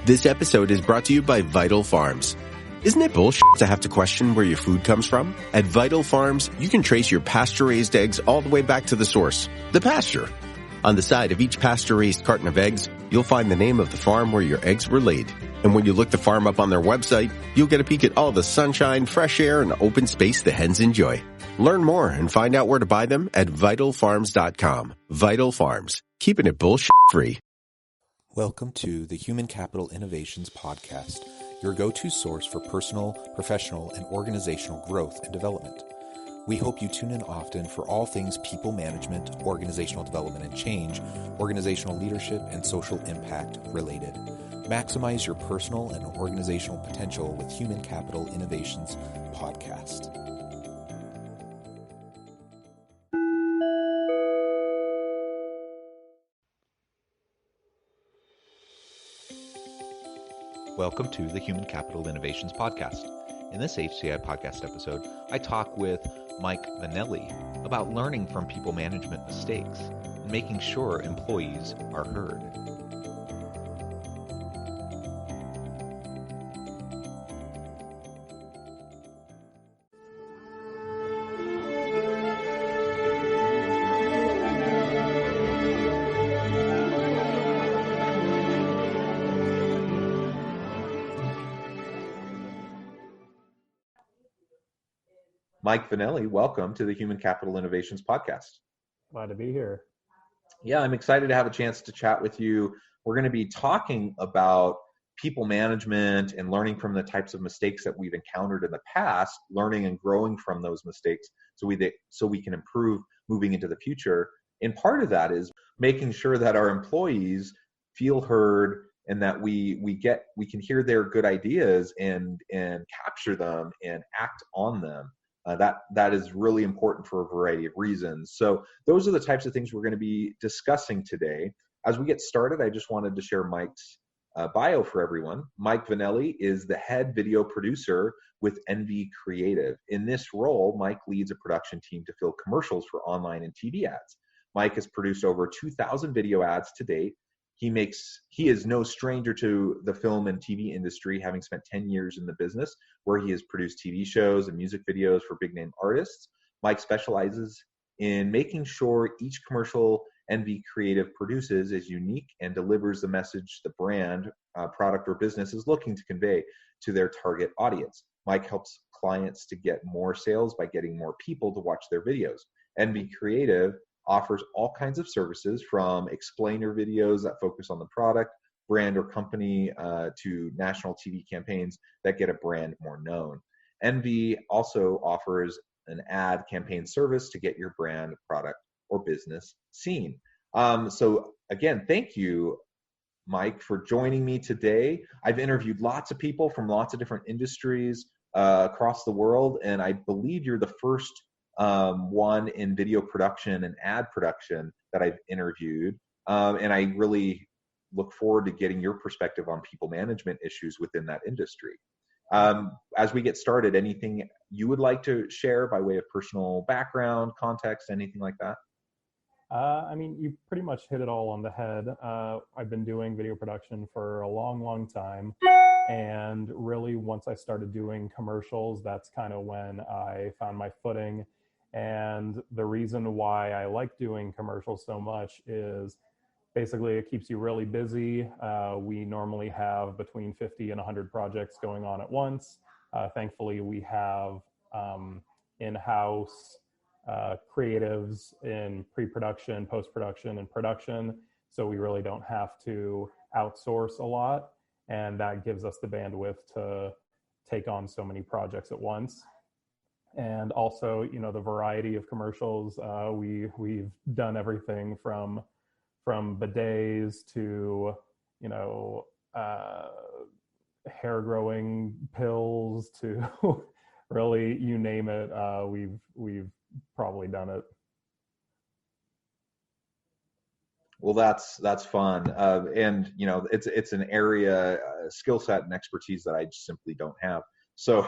This episode is brought to you by Vital Farms. Isn't it bullshit to have to question where your food comes from? At Vital Farms, you can trace your pasture-raised eggs all the way back to the source, the pasture. On the side of each pasture-raised carton of eggs, you'll find the name of the farm where your eggs were laid. And when you look the farm up on their website, you'll get a peek at all the sunshine, fresh air, and open space the hens enjoy. Learn more and find out where to buy them at vitalfarms.com. Vital Farms, keeping it bullshit-free. Welcome to the Human Capital Innovations Podcast, your go-to source for personal, professional, and organizational growth and development. We hope you tune in often for all things people management, organizational development and change, organizational leadership, and social impact related. Maximize your personal and organizational potential with Human Capital Innovations Podcast. Welcome to the Human Capital Innovations Podcast. In this HCI podcast episode, I talk with Mike Vannelli about learning from people management mistakes and making sure employees are heard. Mike Vannelli, welcome to the Human Capital Innovations Podcast. Glad to be here. Yeah, I'm excited to have a chance to chat with you. We're going to be talking about people management and learning from the types of mistakes that we've encountered in the past, learning and growing from those mistakes so we can improve moving into the future. And part of that is making sure that our employees feel heard and that we can hear their good ideas and capture them and act on them. That is really important for a variety of reasons. So those are the types of things we're going to be discussing today. As we get started, I just wanted to share Mike's bio for everyone. Mike Vannelli is the head video producer with NV Creative. In this role, Mike leads a production team to fill commercials for online and TV ads. Mike has produced over 2,000 video ads to date. He is no stranger to the film and TV industry, having spent 10 years in the business where he has produced TV shows and music videos for big name artists. Mike specializes in making sure each commercial NV Creative produces is unique and delivers the message the brand, product, or business is looking to convey to their target audience. Mike helps clients to get more sales by getting more people to watch their videos. NV Creative offers all kinds of services from explainer videos that focus on the product, brand, or company to national TV campaigns that get a brand more known. NV also offers an ad campaign service to get your brand, product, or business seen. So again, thank you, Mike, for joining me today. I've interviewed lots of people from lots of different industries across the world, and I believe you're the first one in video production and ad production that I've interviewed. And I really look forward to getting your perspective on people management issues within that industry. As we get started, anything you would like to share by way of personal background, context, anything like that? You pretty much hit it all on the head. I've been doing video production for a long, long time. And really, once I started doing commercials, that's kind of when I found my footing. And the reason why I like doing commercials so much is basically it keeps you really busy. We normally have between 50 and 100 projects going on at once. Thankfully, we have in-house creatives in pre-production, post-production, and production. So we really don't have to outsource a lot. And that gives us the bandwidth to take on so many projects at once. And also, the variety of commercials, we've done everything from bidets to, hair growing pills to really, you name it, we've probably done it. Well, that's fun. And it's an area, skill set and expertise that I just simply don't have. So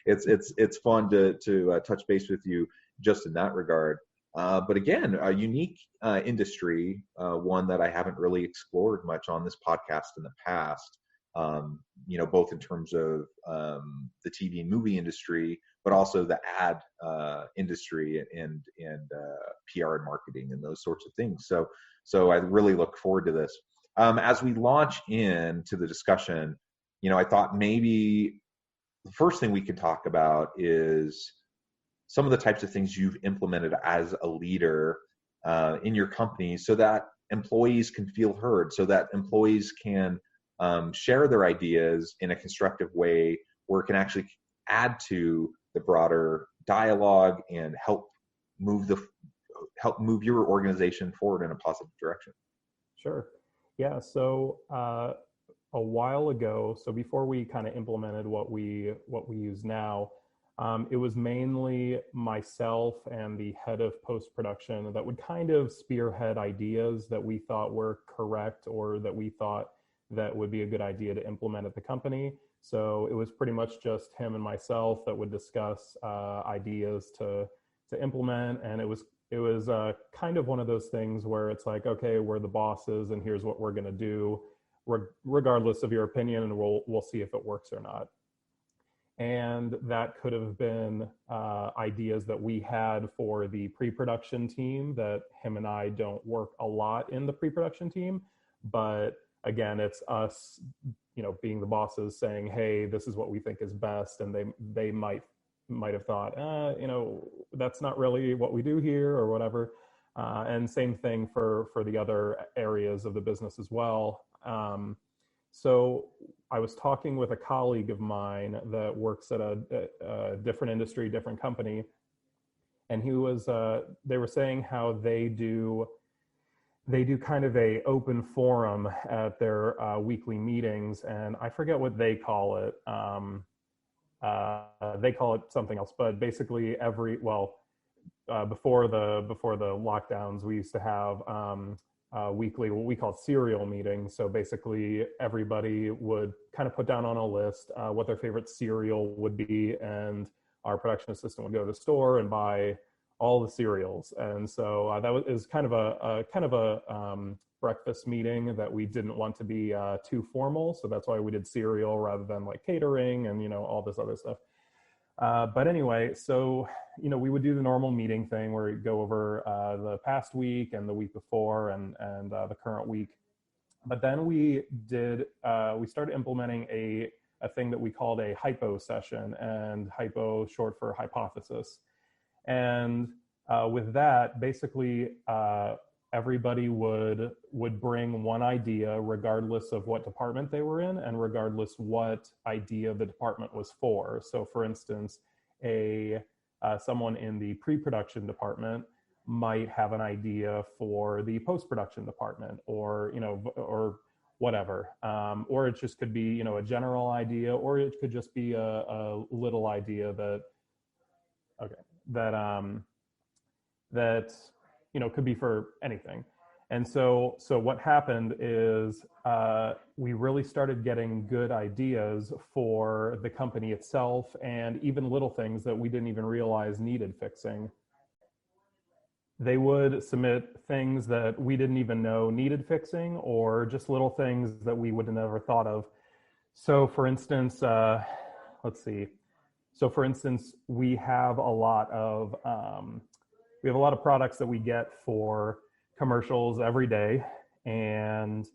it's fun to touch base with you just in that regard. But again, a unique industry, one that I haven't really explored much on this podcast in the past. both in terms of the TV and movie industry, but also the ad industry and PR and marketing and those sorts of things. So I really look forward to this. As we launch into the discussion, I thought maybe the first thing we could talk about is some of the types of things you've implemented as a leader in your company so that employees can feel heard, so that employees can share their ideas in a constructive way where it can actually add to the broader dialogue and help move your organization forward in a positive direction. Sure. Yeah. So a while ago, so before we kind of implemented what we use now, it was mainly myself and the head of post-production that would kind of spearhead ideas that we thought were correct or that we thought that would be a good idea to implement at the company. So it was pretty much just him and myself that would discuss ideas to implement. And it was kind of one of those things where it's like, okay, we're the bosses and here's what we're going to do, regardless of your opinion, and we'll see if it works or not. And that could have been ideas that we had for the pre-production team, that him and I don't work a lot in the pre-production team, but again, it's us, being the bosses saying, hey, this is what we think is best. And they might have thought, that's not really what we do here or whatever. And same thing for the other areas of the business as well. So I was talking with a colleague of mine that works at a different industry, different company. And they were saying how they do kind of a open forum at their weekly meetings, and I forget what they call it. They call it something else, but basically before the lockdowns, we used to have weekly, what we call serial meetings. So basically everybody would kind of put down on a list what their favorite cereal would be, and our production assistant would go to the store and buy all the cereals. And so that was kind of a breakfast meeting that we didn't want to be too formal. So that's why we did cereal rather than like catering and, all this other stuff. But anyway, so, we would do the normal meeting thing where we go over the past week and the week before and the current week. But then we started implementing a thing that we called a hypo session, and hypo short for hypothesis. And with that, basically, everybody would bring one idea regardless of what department they were in and regardless what idea the department was for. So for instance, someone in the pre-production department might have an idea for the post-production department, or whatever. Or it just could be, a general idea, or it could just be a little idea that could be for anything. And so what happened is we really started getting good ideas for the company itself, and even little things that we didn't even realize needed fixing. They would submit things that we didn't even know needed fixing, or just little things that we would have never thought of. So for instance, let's see. So for instance, we have a lot of products that we get for commercials every day, and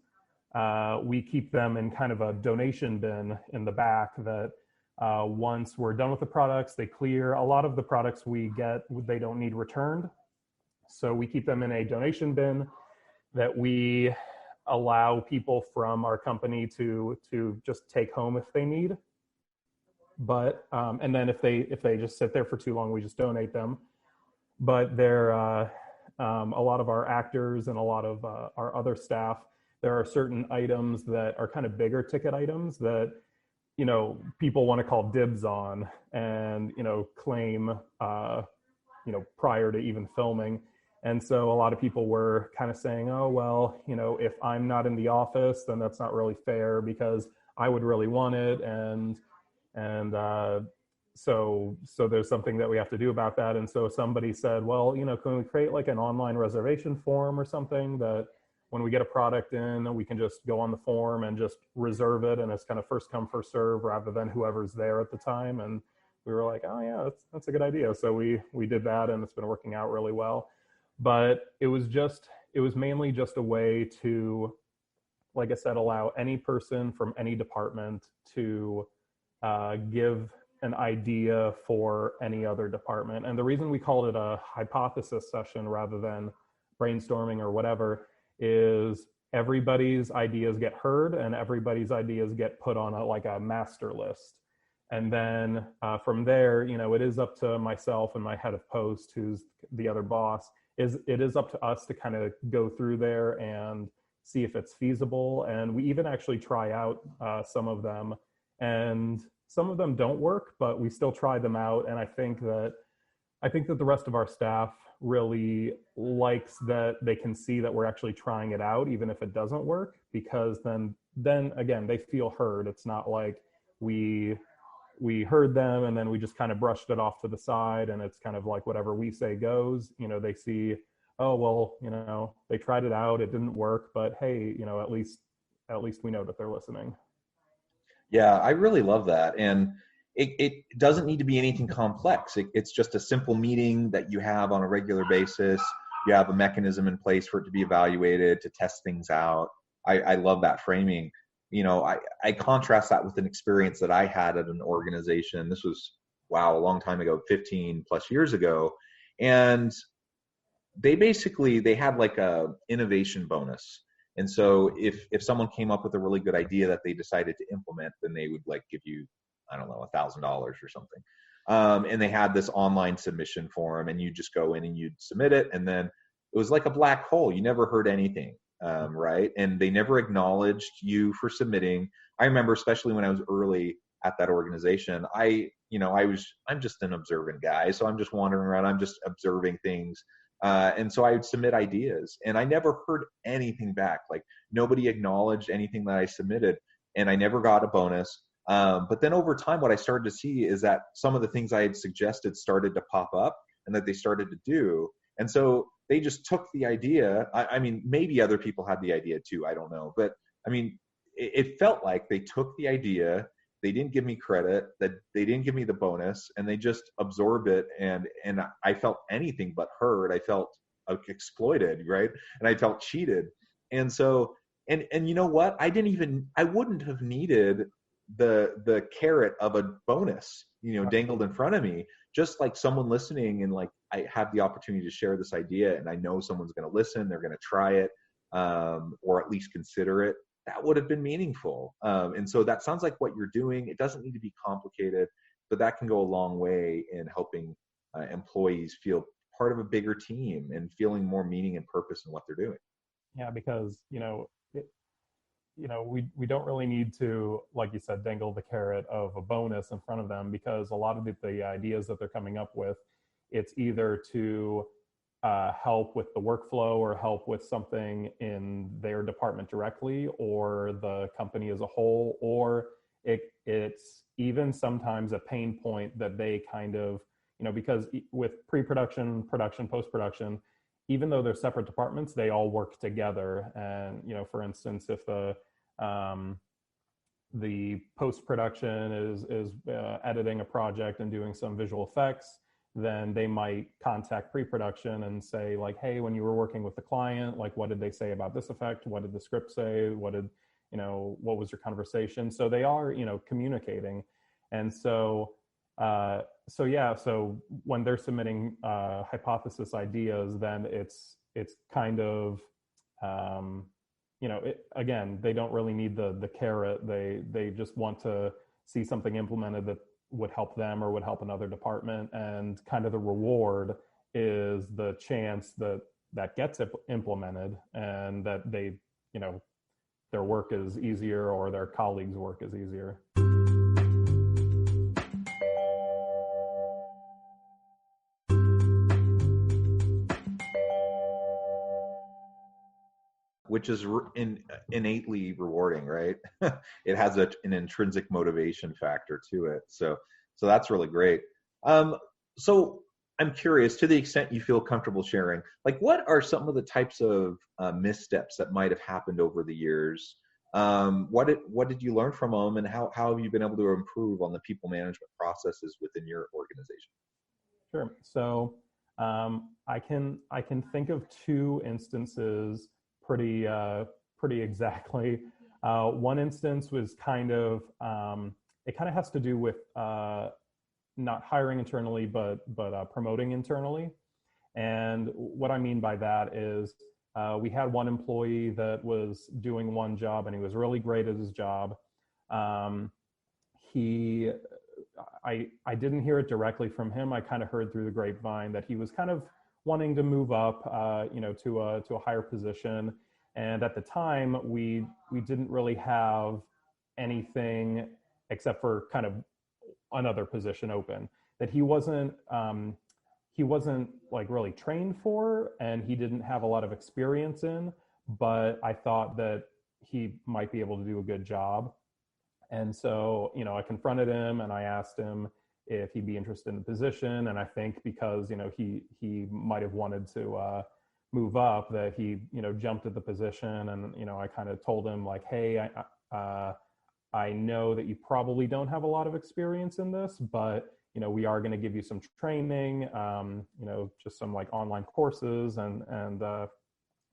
we keep them in kind of a donation bin in the back that once we're done with the products, they clear. A lot of the products we get, they don't need returned. So we keep them in a donation bin that we allow people from our company to just take home if they need. But and then if they just sit there for too long, we just donate them. But they're a lot of our actors and a lot of our other staff, there are certain items that are kind of bigger ticket items that people want to call dibs on and claim prior to even filming. And so a lot of people were kind of saying, oh well, if I'm not in the office, then that's not really fair because I would really want it, and so there's something that we have to do about that. And so somebody said, well, can we create like an online reservation form or something that when we get a product in, we can just go on the form and just reserve it, and it's kind of first come, first serve rather than whoever's there at the time. And we were like, oh yeah, that's a good idea. So we did that, and it's been working out really well. But it was mainly just a way to, like I said, allow any person from any department to give an idea for any other department. And the reason we called it a hypothesis session rather than brainstorming or whatever is everybody's ideas get heard and everybody's ideas get put on a master list. And then from there, it is up to myself and my head of post, who's the other boss, it is up to us to kind of go through there and see if it's feasible. And we even actually try out some of them, and some of them don't work, but we still try them out. And I think that the rest of our staff really likes that they can see that we're actually trying it out, even if it doesn't work, because then again, they feel heard. It's not like we heard them and then we just kind of brushed it off to the side and it's kind of like whatever we say goes. They see, oh, well, they tried it out, it didn't work, but hey, at least we know that they're listening. Yeah, I really love that. And it doesn't need to be anything complex. It's just a simple meeting that you have on a regular basis. You have a mechanism in place for it to be evaluated, to test things out. I love that framing. I contrast that with an experience that I had at an organization. This was, a long time ago, 15 plus years ago. And they had like a innovation bonus. And so if someone came up with a really good idea that they decided to implement, then they would give you, I don't know, $1,000 or something. And they had this online submission form, and you just go in and you'd submit it. And then it was like a black hole. You never heard anything, right? And they never acknowledged you for submitting. I remember, especially when I was early at that organization, I'm just an observant guy. So I'm just wandering around. I'm just observing things. And so I would submit ideas, and I never heard anything back. Nobody acknowledged anything that I submitted, and I never got a bonus. But then over time, what I started to see is that some of the things I had suggested started to pop up and that they started to do. And so they just took the idea. I mean, maybe other people had the idea too, I don't know. But I mean, it felt like they took the idea, they didn't give me credit, that they didn't give me the bonus, and they just absorbed it. And I felt anything but heard. I felt exploited, right? And I felt cheated. And so, and you know what? I wouldn't have needed the carrot of a bonus, dangled in front of me. Just like someone listening, and I have the opportunity to share this idea, and I know someone's going to listen, they're going to try it, or at least consider it. That would have been meaningful. And so that sounds like what you're doing. It doesn't need to be complicated, but that can go a long way in helping employees feel part of a bigger team and feeling more meaning and purpose in what they're doing. Yeah, because, we don't really need to, like you said, dangle the carrot of a bonus in front of them, because a lot of the ideas that they're coming up with, it's either to help with the workflow or help with something in their department directly or the company as a whole, or it's even sometimes a pain point that they kind of, because with pre-production, production, post-production, even though they're separate departments, they all work together. And, for instance, if the post-production is editing a project and doing some visual effects, then they might contact pre-production and say hey, when you were working with the client, what did they say about this effect? What did the script say? What was your conversation? So they are, communicating. And so when they're submitting hypothesis ideas, then it's kind of, again, they don't really need the carrot. They just want to see something implemented that would help them or would help another department, and kind of the reward is the chance that gets implemented, and that they, their work is easier or their colleagues' work is easier. Which is innately rewarding, right? It has an intrinsic motivation factor to it. So that's really great. So I'm curious, to the extent you feel comfortable sharing, like what are some of the types of missteps that might have happened over the years? What did you learn from them, and how have you been able to improve on the people management processes within your organization? Sure. So I can think of two instances pretty exactly. One instance was it kind of has to do with not hiring internally, but promoting internally. And what I mean by that is we had one employee that was doing one job, and he was really great at his job. Um, he I didn't hear it directly from him. I kind of heard through the grapevine that he was kind of wanting to move up, to a higher position. And at the time, we didn't really have anything except for kind of another position open that he wasn't like really trained for, and he didn't have a lot of experience in. But I thought that he might be able to do a good job. And so, I confronted him and I asked him if he'd be interested in the position. And I think because, he might have wanted to move up, that he, jumped at the position. And, I kind of told him like, hey, I know that you probably don't have a lot of experience in this, but, we are going to give you some training, just some like online courses, and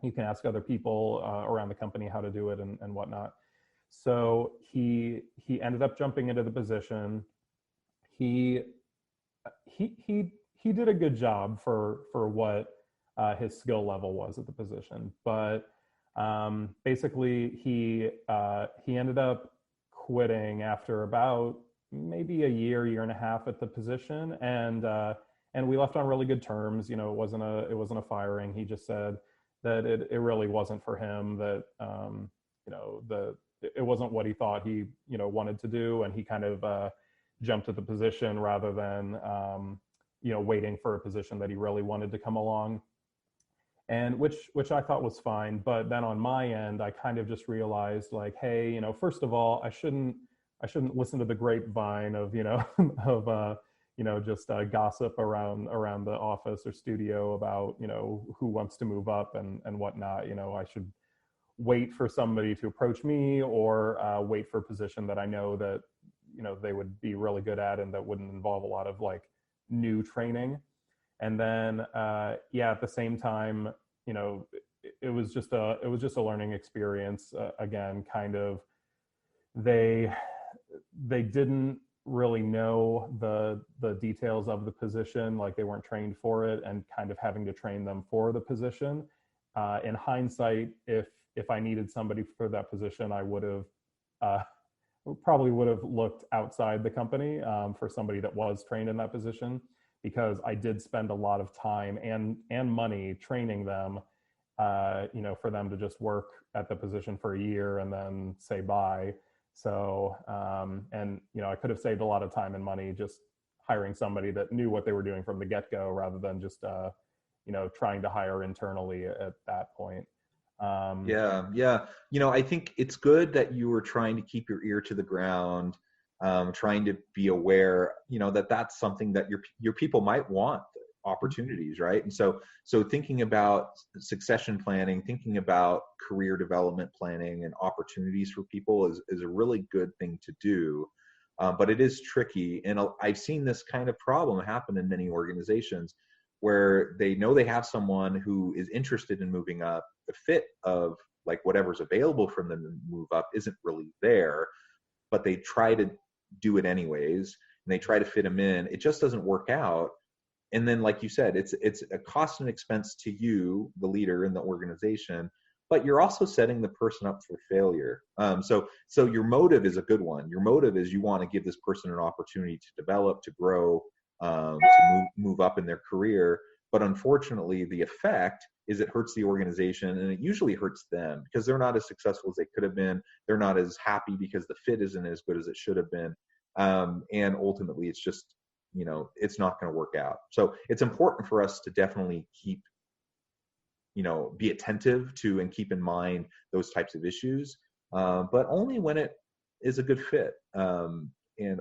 you can ask other people around the company how to do it and whatnot. So he ended up jumping into the position. He did a good job for what his skill level was at the position, but basically he ended up quitting after about maybe a year and a half at the position, and we left on really good terms. It wasn't a firing. He just said that it really wasn't for him, that it wasn't what he thought he wanted to do, and he kind of jumped at the position rather than waiting for a position that he really wanted to come along, and which I thought was fine. But then on my end, I kind of just realized like, hey, first of all, I shouldn't listen to the grapevine of just gossip around the office or studio about who wants to move up and whatnot. I should wait for somebody to approach me, or wait for a position that I know that they would be really good at and that wouldn't involve a lot of like new training. And then at the same time, it was just a learning experience. Again, kind of they didn't really know the details of the position, like they weren't trained for it, and kind of having to train them for the position. In hindsight, if I needed somebody for that position, I would have probably would have looked outside the company for somebody that was trained in that position, because I did spend a lot of time and money training them, for them to just work at the position for a year and then say bye. So, I could have saved a lot of time and money just hiring somebody that knew what they were doing from the get-go, rather than just, trying to hire internally at that point. Yeah. I think it's good that you were trying to keep your ear to the ground, trying to be aware, that that's something that your people might want, opportunities, right? And so thinking about succession planning, thinking about career development planning and opportunities for people is a really good thing to do. But it is tricky. And I've seen this kind of problem happen in many organizations, where they know they have someone who is interested in moving up. The fit of like whatever's available for them to move up isn't really there, but they try to do it anyways, and they try to fit them in. It just doesn't work out. And then, like you said, it's a cost and expense to you, the leader in the organization, but you're also setting the person up for failure. So your motive is a good one. Your motive is you want to give this person an opportunity to develop, to grow, to move up in their career. But unfortunately, the effect is it hurts the organization, and it usually hurts them because they're not as successful as they could have been. They're not as happy because the fit isn't as good as it should have been. And ultimately, it's just, it's not going to work out. So it's important for us to definitely keep, be attentive to and keep in mind those types of issues, but only when it is a good fit.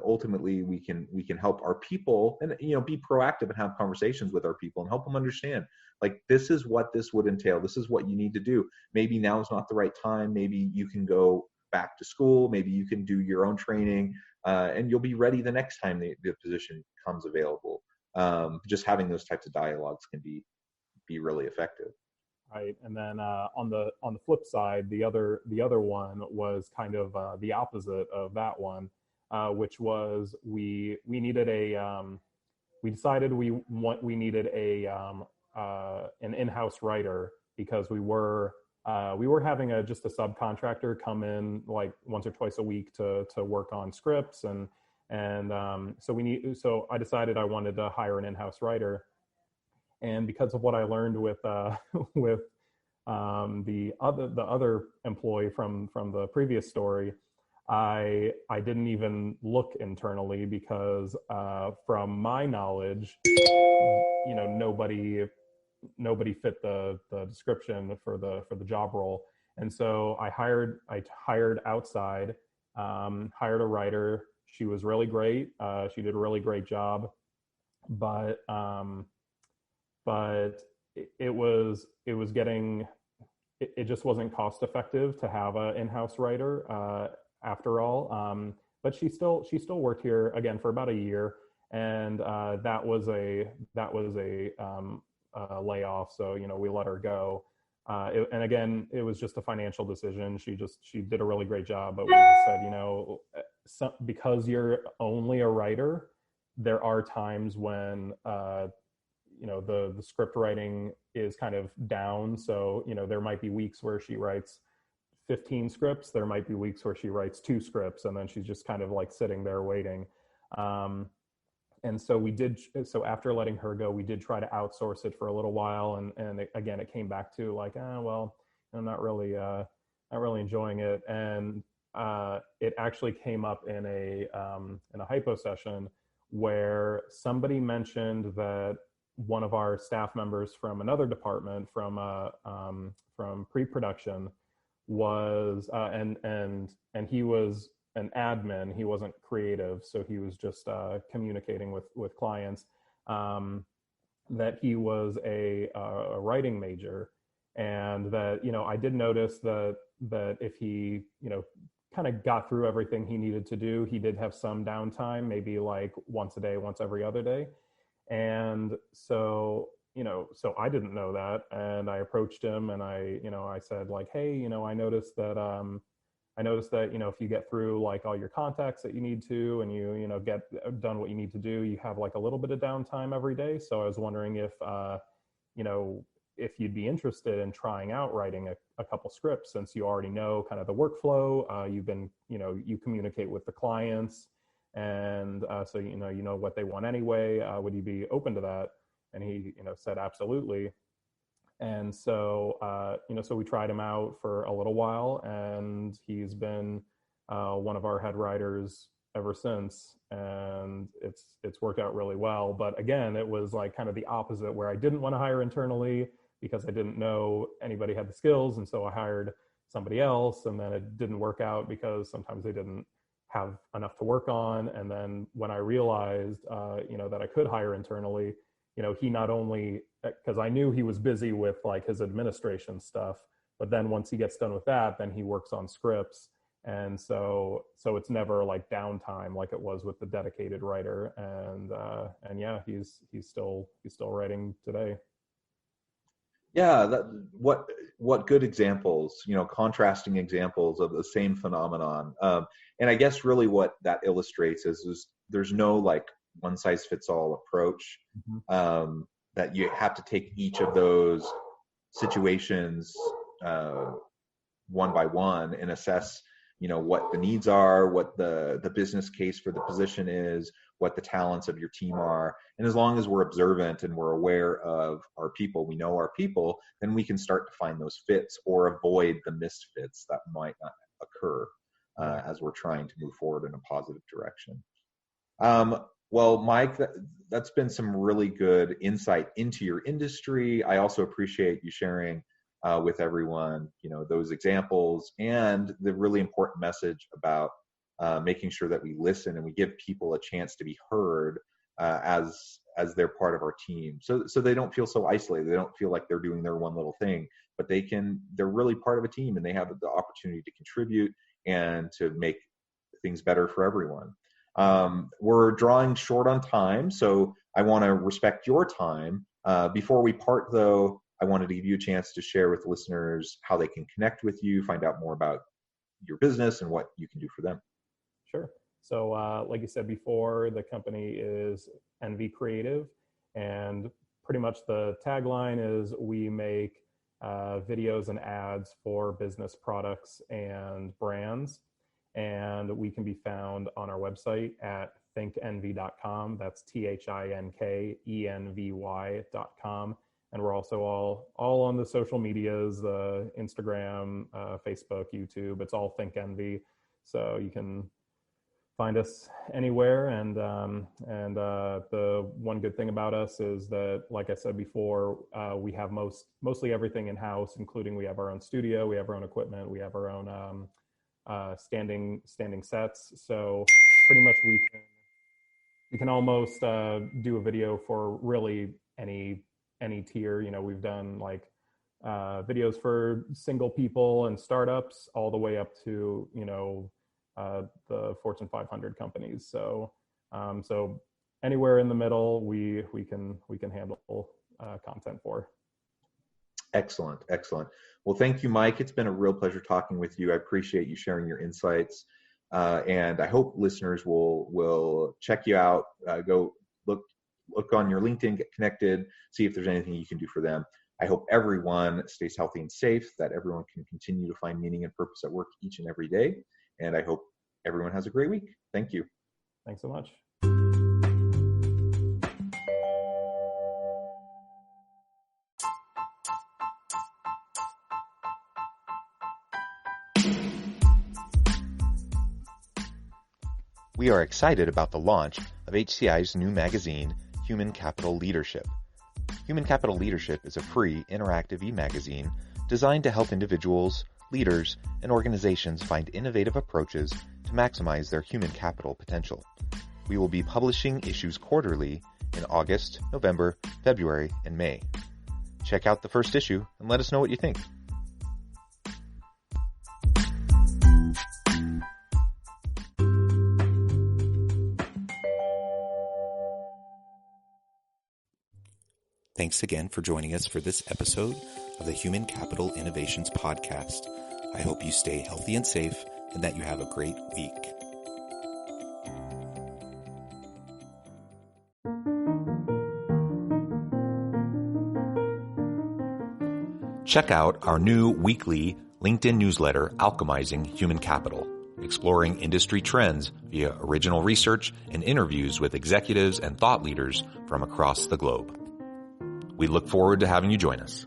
ultimately we can help our people, and be proactive and have conversations with our people and help them understand, like, this is what this would entail. This is what you need to do. Maybe now is not the right time. Maybe you can go back to school. Maybe you can do your own training, and you'll be ready the next time the position comes available. Just having those types of dialogues can be really effective. Right, and then on the flip side, the other one was kind of the opposite of that one, which was we needed we decided we needed an in-house writer, because we were having just a subcontractor come in like once or twice a week to work on scripts, and so I decided I wanted to hire an in-house writer. And because of what I learned with with the other employee from the previous story, I didn't even look internally, because from my knowledge, nobody fit the description for the job role. And so I hired outside, hired a writer. She was really great. She did a really great job, but it just wasn't cost effective to have an in-house writer after all. But she still worked here again for about a year, and that was a layoff. So we let her go. And again, it was just a financial decision. She did a really great job, but we just said, because you're only a writer, there are times when the script writing is kind of down. So, there might be weeks where she writes 15 scripts. There might be weeks where she writes 2 scripts, and then she's just kind of like sitting there waiting. And so so after letting her go, we did try to outsource it for a little while. And again, it came back to like, well, I'm not really enjoying it. And it actually came up in a hypo session where somebody mentioned that one of our staff members from another department, from pre-production, was and he was an admin. He wasn't creative, so he was just communicating with clients. That he was a writing major, and that I did notice that if he kind of got through everything he needed to do, he did have some downtime, maybe like once a day, once every other day. And so, so I didn't know that. And I approached him and I said like, hey, I noticed that, if you get through like all your contacts that you need to, and you get done what you need to do, you have like a little bit of downtime every day. So I was wondering if you'd be interested in trying out writing a couple scripts, since you already know kind of the workflow. You've been, you communicate with the clients, and so you know what they want anyway. Would you be open to that? And he said absolutely. And so so we tried him out for a little while, and he's been one of our head writers ever since, and it's worked out really well. But again, it was like kind of the opposite, where I didn't want to hire internally because I didn't know anybody had the skills, and so I hired somebody else, and then it didn't work out because sometimes they didn't have enough to work on. And then when I realized that I could hire internally, he not only, because I knew he was busy with like his administration stuff, but then once he gets done with that, then he works on scripts. And so it's never like downtime like it was with the dedicated writer. And yeah, he's still writing today. Yeah, what good examples, contrasting examples of the same phenomenon. And I guess really what that illustrates is there's no like one size fits all approach. Mm-hmm. That you have to take each of those situations one by one and assess, what the needs are, what the business case for the position is, what the talents of your team are. And as long as we're observant and we're aware of our people, we know our people, then we can start to find those fits or avoid the misfits that might not occur as we're trying to move forward in a positive direction. Well, Mike, that's been some really good insight into your industry. I also appreciate you sharing with everyone, those examples and the really important message about making sure that we listen and we give people a chance to be heard as they're part of our team. So they don't feel so isolated. They don't feel like they're doing their one little thing, but they're really part of a team, and they have the opportunity to contribute and to make things better for everyone. We're drawing short on time, so I want to respect your time. Before we part, though, I wanted to give you a chance to share with listeners how they can connect with you, find out more about your business and what you can do for them. Sure. So like you said before, the company is NV Creative, and pretty much the tagline is we make videos and ads for business products and brands. And we can be found on our website at thinkenvy.com. That's THINKENVY.com. And we're also all on the social medias, Instagram, Facebook, YouTube. It's all Think Envy. So you can find us anywhere. And the one good thing about us is that, like I said before, we have mostly everything in-house, including we have our own studio, we have our own equipment, we have our own standing sets. So pretty much we can almost do a video for really any tier. We've done like videos for single people and startups all the way up to the Fortune 500 companies. So anywhere in the middle we can handle content for. Excellent. Well, thank you, Mike. It's been a real pleasure talking with you. I appreciate you sharing your insights. And I hope listeners will check you out, go look on your LinkedIn, get connected, see if there's anything you can do for them. I hope everyone stays healthy and safe, that everyone can continue to find meaning and purpose at work each and every day. And I hope everyone has a great week. Thank you. Thanks so much. We are excited about the launch of HCI's new magazine, Human Capital Leadership. Human Capital Leadership is a free, interactive e-magazine designed to help individuals, leaders, and organizations find innovative approaches to maximize their human capital potential. We will be publishing issues quarterly in August, November, February, and May. Check out the first issue and let us know what you think. Thanks again for joining us for this episode of the Human Capital Innovations Podcast. I hope you stay healthy and safe and that you have a great week. Check out our new weekly LinkedIn newsletter, Alchemizing Human Capital, exploring industry trends via original research and interviews with executives and thought leaders from across the globe. We look forward to having you join us.